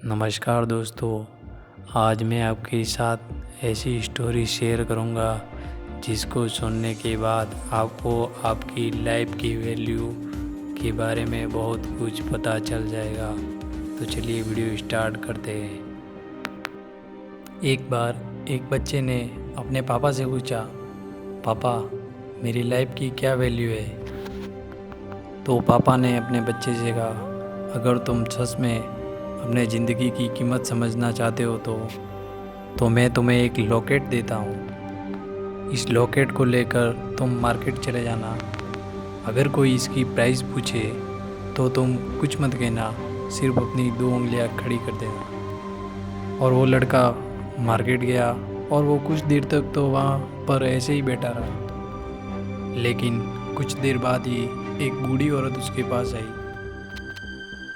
नमस्कार दोस्तों। आज मैं आपके साथ ऐसी स्टोरी शेयर करूंगा जिसको सुनने के बाद आपको आपकी लाइफ की वैल्यू के बारे में बहुत कुछ पता चल जाएगा। तो चलिए वीडियो स्टार्ट करते हैं। एक बार एक बच्चे ने अपने पापा से पूछा, पापा मेरी लाइफ की क्या वैल्यू है। तो पापा ने अपने बच्चे से कहा, अगर तुम सच में अपने ज़िंदगी की कीमत समझना चाहते हो तो मैं तुम्हें एक लॉकेट देता हूँ। इस लॉकेट को लेकर तुम मार्केट चले जाना। अगर कोई इसकी प्राइस पूछे तो तुम कुछ मत कहना, सिर्फ अपनी 2 उंगलियां खड़ी कर देना। और वो लड़का मार्केट गया और वो कुछ देर तक तो वहाँ पर ऐसे ही बैठा रहा। लेकिन कुछ देर बाद ही एक बूढ़ी औरत उसके पास आई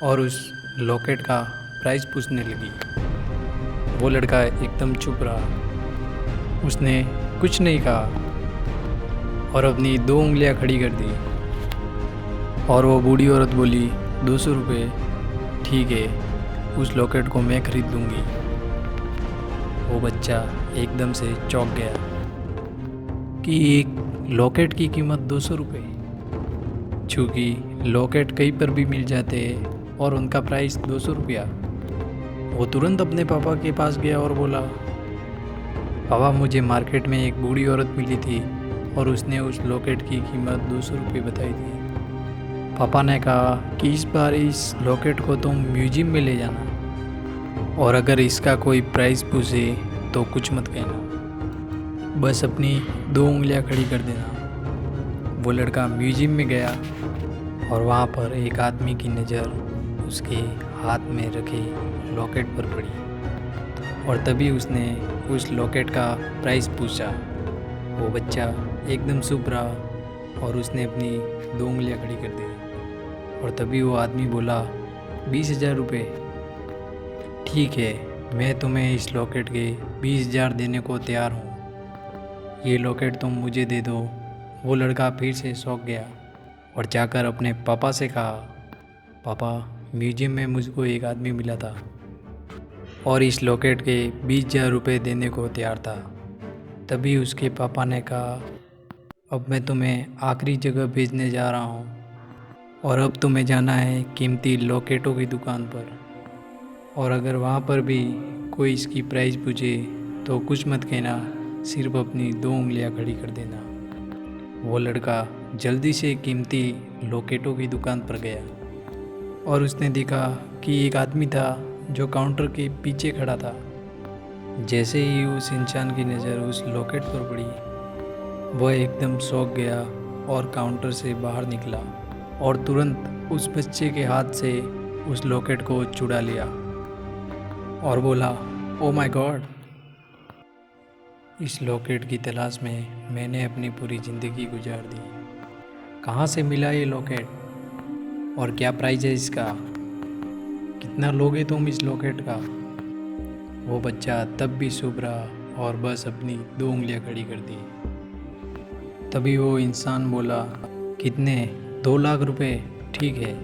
और उस लॉकेट का प्राइस पूछने लगी। वो लड़का एकदम चुप रहा, उसने कुछ नहीं कहा और अपनी 2 उंगलियां खड़ी कर दी। और वो बूढ़ी औरत बोली, 200 रुपये, ठीक है, उस लॉकेट को मैं खरीद दूंगी। वो बच्चा एकदम से चौंक गया कि एक लॉकेट की कीमत 200 रुपये। चूँकि लॉकेट कहीं पर भी मिल जाते हैं और उनका प्राइस 200 रुपया। वो तुरंत अपने पापा के पास गया और बोला, पापा मुझे मार्केट में एक बूढ़ी औरत मिली थी और उसने उस लॉकेट की कीमत 200 रुपये बताई थी। पापा ने कहा कि इस बार इस लॉकेट को तुम म्यूजियम में ले जाना और अगर इसका कोई प्राइस पूछे तो कुछ मत कहना, बस अपनी 2 उंगलियां खड़ी कर देना। वो लड़का म्यूजियम में गया और वहाँ पर एक आदमी की नज़र उसके हाथ में रखे लॉकेट पर पड़ी और तभी उसने उस लॉकेट का प्राइस पूछा। वो बच्चा एकदम चुप रहा और उसने अपनी 2 उंगलियां खड़ी कर दी और तभी वो आदमी बोला, 20,000 रुपये, ठीक है, मैं तुम्हें इस लॉकेट के 20,000 देने को तैयार हूँ, ये लॉकेट तुम मुझे दे दो। वो लड़का फिर से चौंक गया और जाकर अपने पापा से कहा, पापा म्यूजियम में मुझको एक आदमी मिला था और इस लॉकेट के 20,000 रुपये देने को तैयार था। तभी उसके पापा ने कहा, अब मैं तुम्हें आखिरी जगह भेजने जा रहा हूँ और अब तुम्हें जाना है कीमती लॉकेटों की दुकान पर, और अगर वहाँ पर भी कोई इसकी प्राइस पूछे तो कुछ मत कहना, सिर्फ अपनी 2 उंगलियां खड़ी कर देना। वो लड़का जल्दी से कीमती लॉकेटों की दुकान पर गया और उसने देखा कि एक आदमी था जो काउंटर के पीछे खड़ा था। जैसे ही उस इंसान की नज़र उस लॉकेट पर पड़ी, वह एकदम चौंक गया और काउंटर से बाहर निकला और तुरंत उस बच्चे के हाथ से उस लॉकेट को चुरा लिया और बोला, ओ माय गॉड, इस लॉकेट की तलाश में मैंने अपनी पूरी ज़िंदगी गुजार दी। कहाँ से मिला ये लॉकेट और क्या प्राइस है इसका, कितना लोगे तुम इस लॉकेट का। वो बच्चा तब भी चुप रहा और बस अपनी 2 उंगलियां खड़ी कर दी। तभी वो इंसान बोला, कितने, 2 लाख रुपए, ठीक है,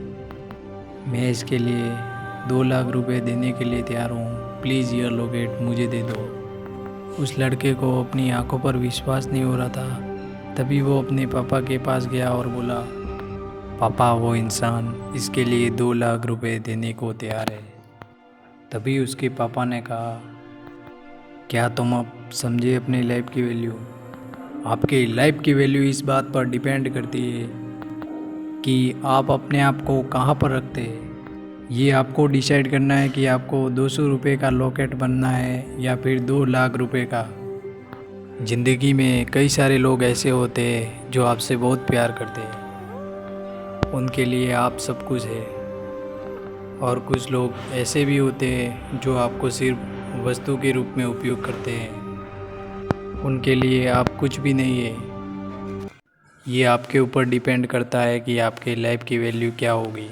मैं इसके लिए 2 लाख रुपए देने के लिए तैयार हूँ, प्लीज़ ये लॉकेट मुझे दे दो। उस लड़के को अपनी आंखों पर विश्वास नहीं हो रहा था। तभी वो अपने पापा के पास गया और बोला, पापा वो इंसान इसके लिए 2 लाख रुपए देने को तैयार है। तभी उसके पापा ने कहा, क्या तुम अब समझे अपनी लाइफ की वैल्यू। आपकी लाइफ की वैल्यू इस बात पर डिपेंड करती है कि आप अपने आप को कहाँ पर रखते हैं। ये आपको डिसाइड करना है कि आपको 200 रुपये का लॉकेट बनना है या फिर 2 लाख रुपए का। ज़िंदगी में कई सारे लोग ऐसे होते हैं जो आपसे बहुत प्यार करते हैं, उनके लिए आप सब कुछ है, और कुछ लोग ऐसे भी होते हैं जो आपको सिर्फ वस्तु के रूप में उपयोग करते हैं, उनके लिए आप कुछ भी नहीं है। ये आपके ऊपर डिपेंड करता है कि आपके लाइफ की वैल्यू क्या होगी।